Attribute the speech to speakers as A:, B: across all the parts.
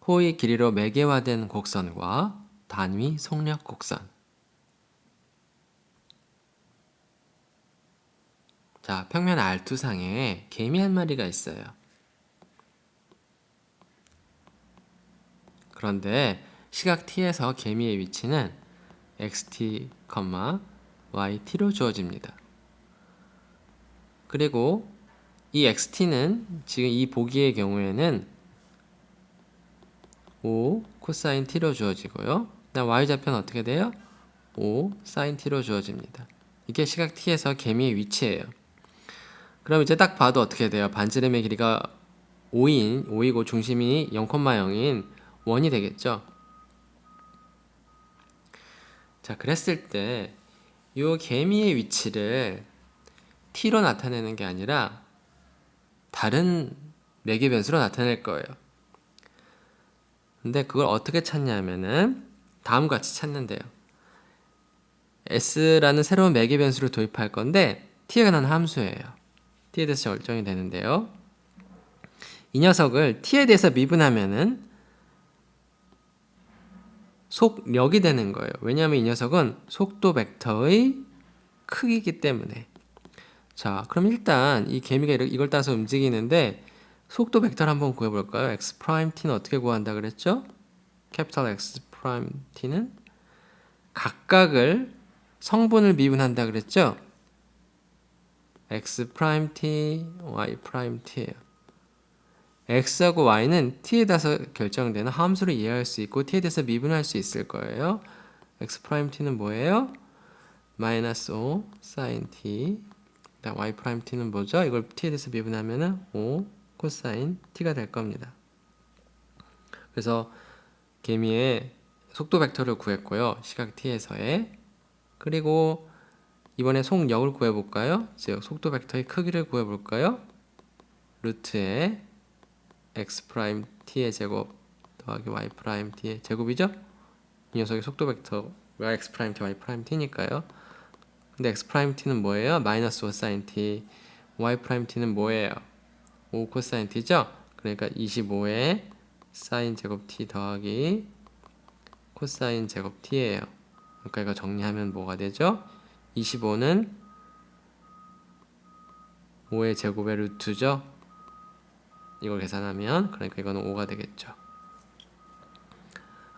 A: 호의 길이로 매개화된 곡선과 단위 속력 곡선. 자, 평면 R2상에 개미 한 마리가 있어요. 그런데 시각 T에서 개미의 위치는 xt, yt로 주어집니다. 그리고 이 xt는 지금 이 보기의 경우에는 5 코사인 t로 주어지고요. 그다음 y좌표는 어떻게 돼요? 5 사인 t로 주어집니다. 이게 시각 t에서 개미의 위치예요. 그럼 이제 딱 봐도 어떻게 돼요? 반지름의 길이가 5이고 중심이 0,0인 1이 되겠죠? 자, 그랬을 때 이 개미의 위치를 t로 나타내는 게 아니라 다른 매개 변수로 나타낼 거예요. 근데 그걸 어떻게 찾냐면은 다음과 같이 찾는데요. s라는 새로운 매개 변수를 도입할 건데 t에 관한 함수예요. t에 대해서 결정이 되는데요. 이 녀석을 t에 대해서 미분하면은 속력이 되는 거예요. 왜냐하면 이 녀석은 속도 벡터의 크기이기 때문에. 자, 그럼 일단 이 개미가 이걸 따라서 움직이는데 속도 벡터를 한번 구해볼까요? x 프라임 t는 어떻게 구한다 그랬죠? 캐피탈 x 프라임 t는 각각을 성분을 미분한다 그랬죠? x 프라임 t, y 프라임 t예요. x하고 y는 t에 따라서 결정되는 함수를 이해할 수 있고 t에 대해서 미분할 수 있을 거예요. x 프라임 t는 뭐예요? 마이너스 5 사인 t. y 프라임 t는 뭐죠? 이걸 t에 대해서 미분하면은 5 코사인 t가 될 겁니다. 그래서 개미의 속도 벡터를 구했고요. 시각 t에서의. 그리고 이번에 속력을 구해볼까요? 즉 속도 벡터의 크기를 구해볼까요? 루트에 x 프라임 t의 제곱 더하기 y 프라임 t의 제곱이죠? 이 녀석의 속도 벡터가 x 프라임 t, y 프라임 t니까요. 근데 x 프라임 t는 뭐예요? 마이너스 5 사인 t. y 프라임 t는 뭐예요? 5 코사인 t죠? 그러니까 25에 사인 제곱 t 더하기 코사인 제곱 t예요. 그러니까 이거 정리하면 뭐가 되죠? 25는 5의 제곱의 루트죠? 이걸 계산하면 그러니까 이거는 5가 되겠죠.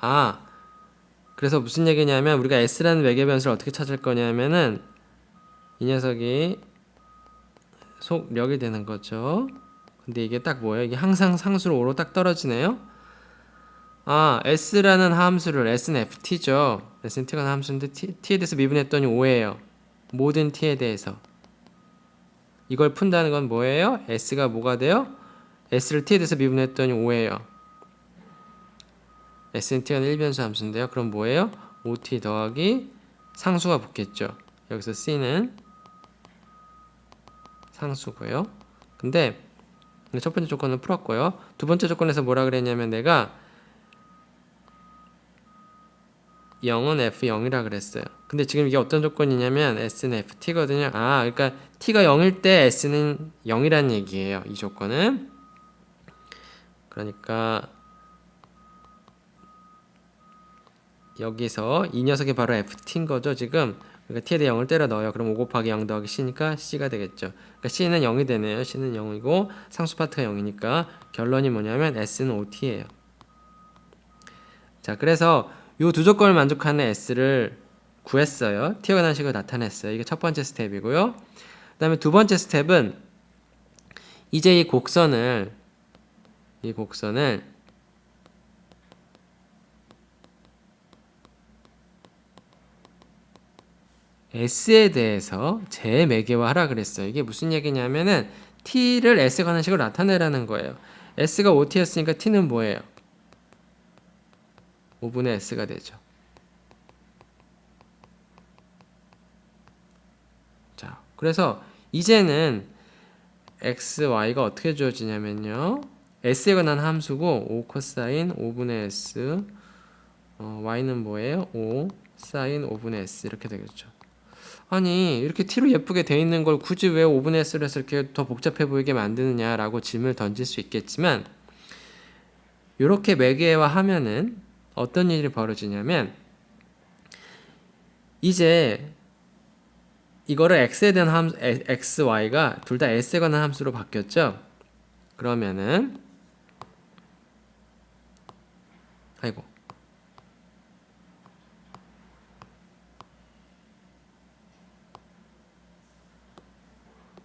A: 아, 그래서 무슨 얘기냐면 우리가 s라는 매개 변수를 어떻게 찾을 거냐면은 이 녀석이 속력이 되는 거죠. 근데 이게 딱 뭐예요? 이게 항상 상수로 5로 딱 떨어지네요. 아, s라는 함수를 s는 ft죠. s는 t가 함수인데 t에 대해서 미분했더니 5예요. 모든 t에 대해서. 이걸 푼다는 건 뭐예요? s가 뭐가 돼요? s를 t에 대해서 미분했더니 5예요. s는 t가 1변수 함수인데요. 그럼 뭐예요? 5t 더하기 상수가 붙겠죠. 여기서 c는 상수고요. 근데 첫 번째 조건을 풀었고요. 두 번째 조건에서 뭐라 그랬냐면 내가 0은 f0이라 그랬어요. 근데 지금 이게 어떤 조건이냐면 s는 ft거든요. 아, 그러니까 t가 0일 때 s는 0이라는 얘기예요. 이 조건은. 그러니까 여기서 이 녀석이 바로 ft인 거죠, 지금. 그러니까 t에 대해 0을 때려 넣어요. 그럼 5 곱하기 0 더하기 c니까 c가 되겠죠. 그러니까 c는 0이 되네요. c는 0이고 상수 파트가 0이니까 결론이 뭐냐면 s는 5t예요. 자, 그래서 이 두 조건을 만족하는 s를 구했어요. t에 관한 식을 나타냈어요. 이게 첫 번째 스텝이고요. 그 다음에 두 번째 스텝은 이제 이 곡선을 s에 대해서 재매개화하라 그랬어요. 이게 무슨 얘기냐면은 t를 s에 관한 식으로 나타내라는 거예요. s가 5t였으니까 t는 뭐예요? 5분의 s가 되죠. 자, 그래서 이제는 x, y가 어떻게 주어지냐면요. s에 관한 함수고 5 코사인 5분의 s, y는 뭐예요? 5 사인 5분의 s 이렇게 되겠죠. 아니, 이렇게 t로 예쁘게 돼 있는 걸 굳이 왜 5분의 s를 해서 이렇게 더 복잡해 보이게 만드느냐라고 질문을 던질 수 있겠지만 이렇게 매개화하면은 어떤 일이 벌어지냐면 이제 이거를 x에 대한 함수 x, y가 둘 다 s에 관한 함수로 바뀌었죠. 그러면은 아이고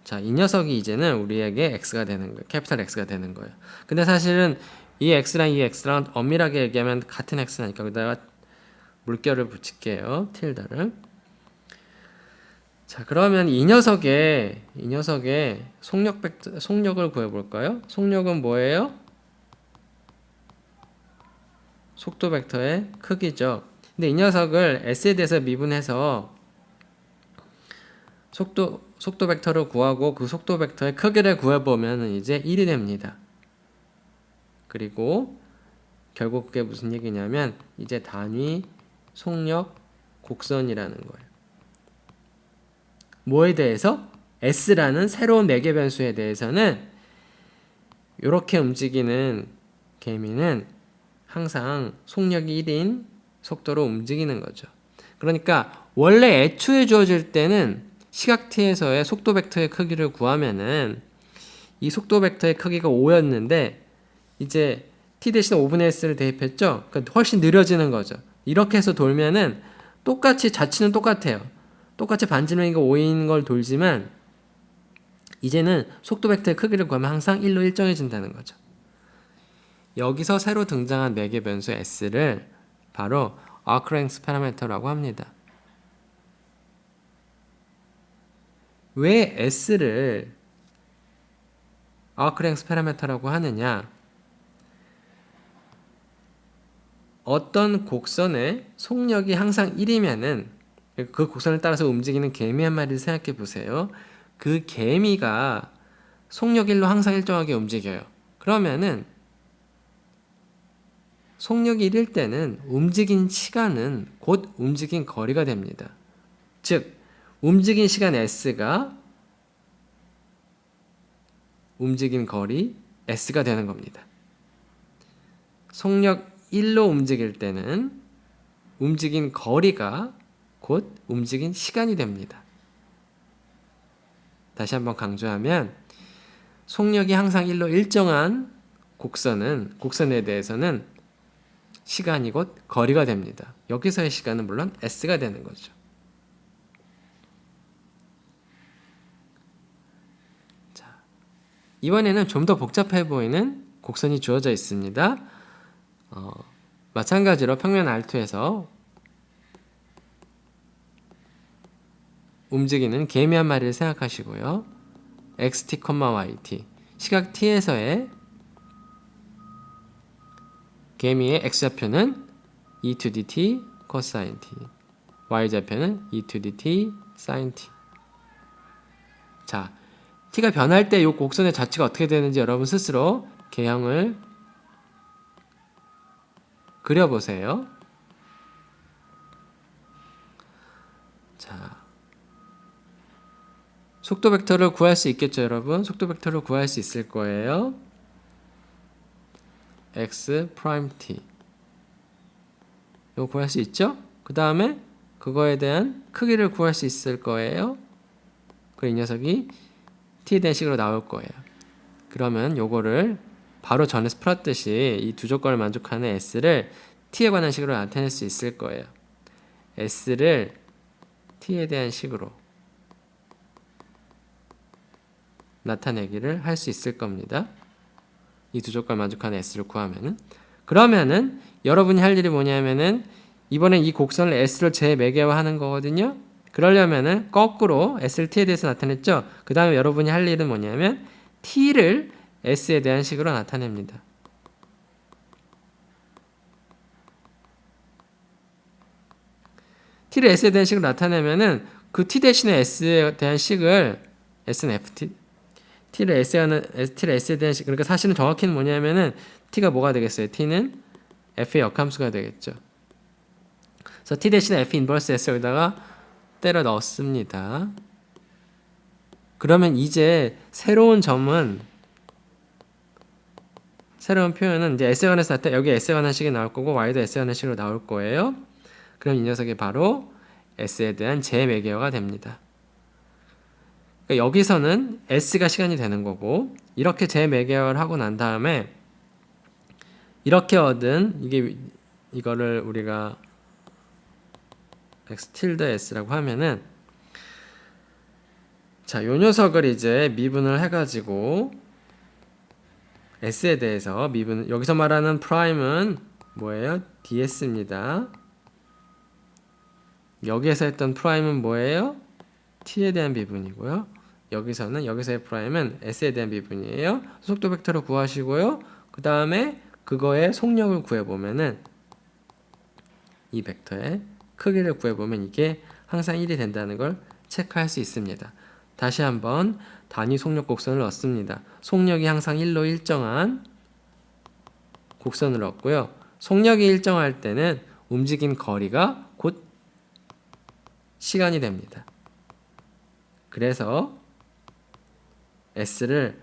A: 자, 이 녀석이 이제는 우리에게 x가 되는 거예요. 캐피탈 x가 되는 거예요. 근데 사실은 이 x랑 엄밀하게 얘기하면 같은 x니까 여기다가 물결을 붙일게요. 틸더를. 자, 그러면 이 녀석의 속력을 구해 볼까요? 속력은 뭐예요? 속도 벡터의 크기죠. 근데 이 녀석을 s에 대해서 미분해서 속도 벡터를 구하고 그 속도 벡터의 크기를 구해보면 이제 1이 됩니다. 그리고 결국 그게 무슨 얘기냐면 이제 단위 속력 곡선이라는 거예요. 뭐에 대해서? S라는 새로운 매개 변수에 대해서는 이렇게 움직이는 개미는 항상 속력이 1인 속도로 움직이는 거죠. 그러니까 원래 애초에 주어질 때는 시각 t에서의 속도 벡터의 크기를 구하면은 이 속도 벡터의 크기가 5였는데 이제 t 대신 5분의 s를 대입했죠. 그러니까 훨씬 느려지는 거죠. 이렇게 해서 돌면은 똑같이 자치는 똑같아요. 똑같이 반지름이가 5인 걸 돌지만 이제는 속도 벡터의 크기를 구하면 항상 1로 일정해진다는 거죠. 여기서 새로 등장한 매개 변수 s를 바로 occurrence parameter라고 합니다. 왜 s를 occurrence parameter라고 하느냐? 어떤 곡선의 속력이 항상 1이면은 그 곡선을 따라서 움직이는 개미 한 마리를 생각해 보세요. 그 개미가 속력 1로 항상 일정하게 움직여요. 그러면은 속력이 1일 때는 움직인 시간은 곧 움직인 거리가 됩니다. 즉 움직인 시간 s가 움직인 거리 s가 되는 겁니다. 속력 1로 움직일 때는 움직인 거리가 곧 움직인 시간이 됩니다. 다시 한번 강조하면 속력이 항상 1로 일정한 곡선에 대해서는 시간이 곧 거리가 됩니다. 여기서의 시간은 물론 s가 되는 거죠. 자, 이번에는 좀 더 복잡해 보이는 곡선이 주어져 있습니다. 마찬가지로 평면 R2에서 움직이는 개미 한 마리를 생각하시고요. xt, yt 시각 t에서의 개미의 x좌표는 e to dt cosine t, y좌표는 e to dt sin t. 자, t가 변할 때 이 곡선의 자체가 어떻게 되는지 여러분 스스로 개형을 그려보세요. 자, 속도 벡터를 구할 수 있겠죠, 여러분? 속도 벡터를 구할 수 있을 거예요. x 프라임 t 이거 구할 수 있죠? 그 다음에 그거에 대한 크기를 구할 수 있을 거예요. 그리고 이 녀석이 t에 대한 식으로 나올 거예요. 그러면 요거를 바로 전에서 풀었듯이 이 두 조건을 만족하는 s를 t에 관한 식으로 나타낼 수 있을 거예요. s를 t에 대한 식으로 나타내기를 할 수 있을 겁니다. 이 두 조건을 만족하는 s를 구하면은. 그러면은 여러분이 할 일이 뭐냐면은 이번엔 이 곡선을 s로 재매개화하는 거거든요. 그러려면은 거꾸로 s를 t에 대해서 나타냈죠. 그 다음에 여러분이 할 일은 뭐냐면 t를 s에 대한 식으로 나타냅니다. t를 s에 대한 식으로 나타내면은 그 t 대신에 s에 대한 식을 s는 ft t를 s에 대한 식, 그러니까 사실은 정확히는 뭐냐면은 t가 뭐가 되겠어요? t는 f의 역함수가 되겠죠. 그래서 t 대신에 f 인버스 s를 여기다가 때려 넣습니다. 그러면 이제 새로운 점은 새로운 표현은 이제 S에 관해서 나타 여기 S에 관한 식이 나올 거고 Y도 S에 관한 식으로 나올 거예요. 그럼 이 녀석이 바로 S에 대한 재매개어가 됩니다. 그러니까 여기서는 S가 시간이 되는 거고 이렇게 재매개어를 하고 난 다음에 이렇게 얻은 이거를 우리가 x tilde s라고 하면은 자, 요 녀석을 이제 미분을 해가지고 s에 대해서 미분 여기서 말하는 프라임은 뭐예요? ds입니다. 여기에서 했던 프라임은 뭐예요? t에 대한 미분이고요. 여기서의 프라임은 s에 대한 미분이에요. 속도 벡터를 구하시고요. 그 다음에 그거의 속력을 구해보면은 이 벡터의 크기를 구해보면 이게 항상 1이 된다는 걸 체크할 수 있습니다. 다시 한번 단위 속력 곡선을 얻습니다. 속력이 항상 1로 일정한 곡선을 얻고요. 속력이 일정할 때는 움직인 거리가 곧 시간이 됩니다. 그래서 S를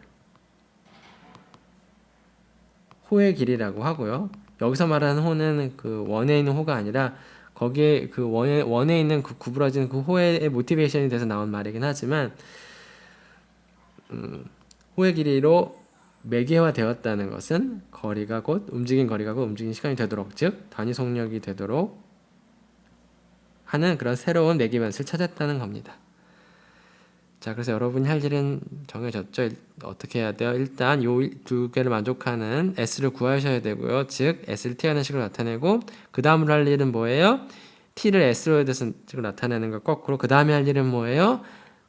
A: 호의 길이라고 하고요. 여기서 말하는 호는 그 원에 있는 호가 아니라 거기에 그 원에 있는 그 구부러진 그 호의 모티베이션이 돼서 나온 말이긴 하지만 호의 길이로 매개화 되었다는 것은 거리가 곧 움직인 거리가 곧 움직인 시간이 되도록 즉 단위 속력이 되도록 하는 그런 새로운 매개변수를 찾았다는 겁니다. 자, 그래서 여러분이 할 일은 정해졌죠. 어떻게 해야 돼요? 일단 요 두 개를 만족하는 S를 구하셔야 되고요. 즉 S를 T하는 식으로 나타내고 그 다음으로 할 일은 뭐예요? T를 S로 해서 식으로 나타내는 거 거꾸로 그 다음에 할 일은 뭐예요?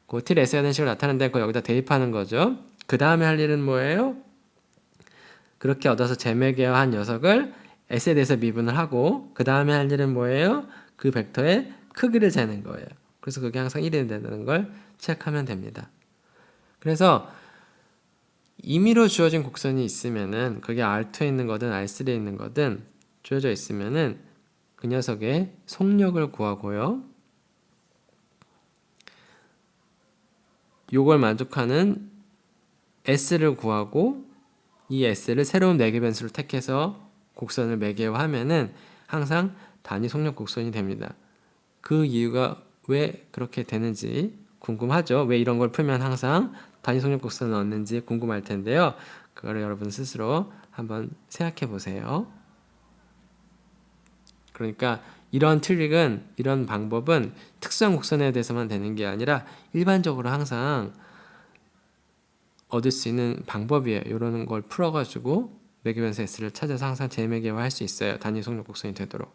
A: 그 T를 S에 하는 식으로 나타낸다는 거 여기다 대입하는 거죠. 그 다음에 할 일은 뭐예요? 그렇게 얻어서 재매개화한 녀석을 S에 대해서 미분을 하고 그 다음에 할 일은 뭐예요? 그 벡터의 크기를 재는 거예요. 그래서 그게 항상 1이 된다는 걸 체크하면 됩니다. 그래서 임의로 주어진 곡선이 있으면은 그게 R2에 있는 거든 R3에 있는 거든 주어져 있으면은 그 녀석의 속력을 구하고요. 요걸 만족하는 S를 구하고 이 S를 새로운 매개변수를 택해서 곡선을 매개화하면은 항상 단위 속력 곡선이 됩니다. 그 이유가 왜 그렇게 되는지 궁금하죠? 왜 이런 걸 풀면 항상 단위 속력 곡선을 얻는지 궁금할 텐데요. 그거를 여러분 스스로 한번 생각해 보세요. 그러니까 이런 트릭은 이런 방법은 특수한 곡선에 대해서만 되는 게 아니라 일반적으로 항상 얻을 수 있는 방법이에요. 이런 걸 풀어가지고 매개변수 S를 찾아서 항상 재매개화할 수 있어요. 단위 속력 곡선이 되도록.